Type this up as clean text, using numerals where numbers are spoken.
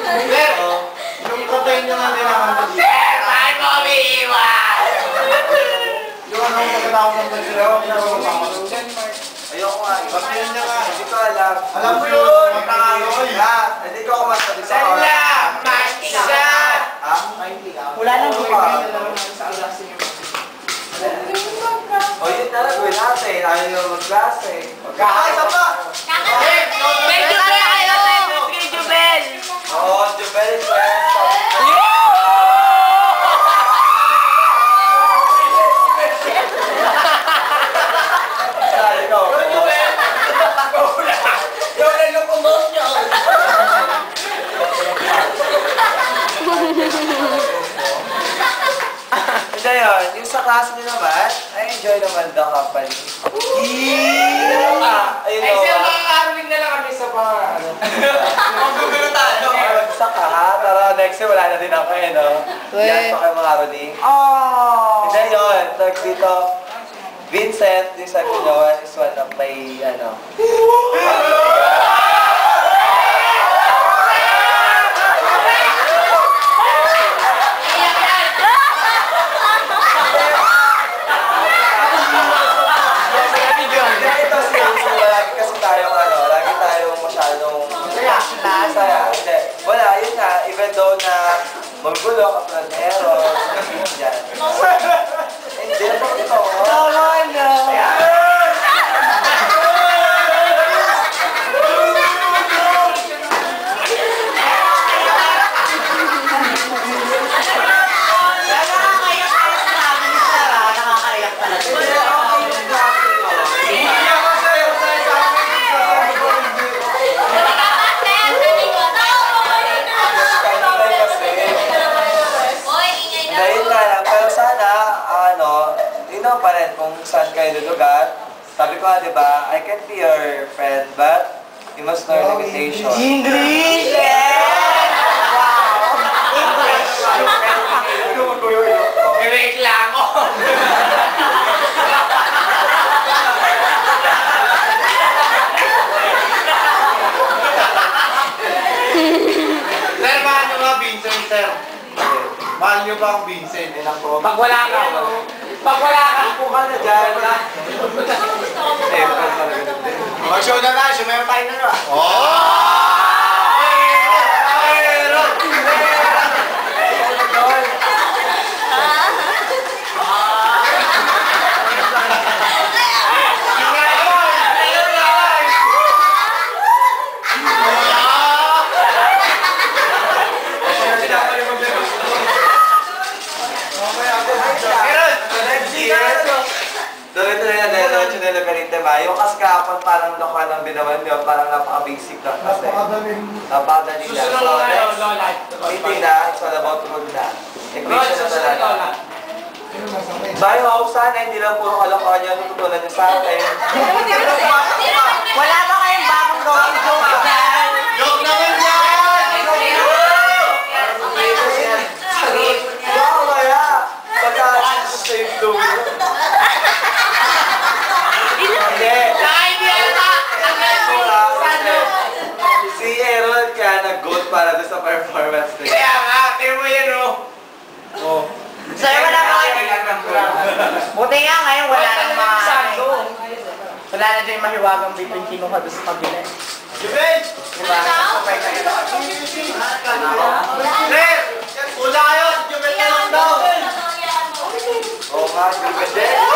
Yung katayin niya nga kailangan ko dito. Bakit mo umiiwan? Yung anong pagkatapos ng pagkira, huwag na ako makakalun. Ayoko nga. Batiin niya nga. Hindi ko alam. Alam mo yun! Magkakaloy! Hindi ko ako masabi sa mga. Salamat isa! Ha? Wala lang po pa. O yun na lang, gawin natin. Ayaw nyo mag-klase. Magkakaisa pa! May Jubel kayo! May Jubel! Oo, Jubel is best. Hindi yun, yung sa klase nyo naman, I enjoy naman the company. Ayun Ay, o. sir, makakarating na lang kami sa mga ano. Magugulo tayo. Sa ka ha? Tara, next year wala na din ako eh, no? Yan pa kayo mga Rudy. Hindi yun, tag dito. Vincent, yung sabi nyo, is one of my, ano. Wala, yun nga, even though na magulo, kaplanero, yan. Hindi na po ito. Pa rin kung saan kayo lulugar. Sabi ko nga, di ba, I can be your friend, but you must learn limitation. English! Wow! English! May reklamo! Sir, mahal nyo ba Vincent, sir? Mahal nyo ba ang Vincent? Pag wala ka, pag wala ka, Upo ka na dyan. Mag-show na tayo, sumayon tayo na ba? Yung kasi kahapon parang loka ng binawan nyo, parang napaka-basic lang kasi. Napakadali lang. susunod na kayo, Lola. Meeting na, it's all about rule na. Equation na talaga. Bayo ako sana, hindi lang puro kalokohan nyo, tututunan nyo sa akin. Wala ba kayong bagong gawang joke dyan? Joke naman yan! Wow, kaya! Pagka-asin sa same logo. Si Aaron kaya nag-goat para doon sa performance niya. Kaya nga, tayo mo yan Oh. Sir, wala ba kayong... Buti nga ngayon, wala nang wala na dyan yung mahiwagang bipin kinuha doon sa pagbilan. Jubel! Diba? Sabay kayo. Sir! Ula kayo! Jubel na lang daw! Oo nga, Jubel.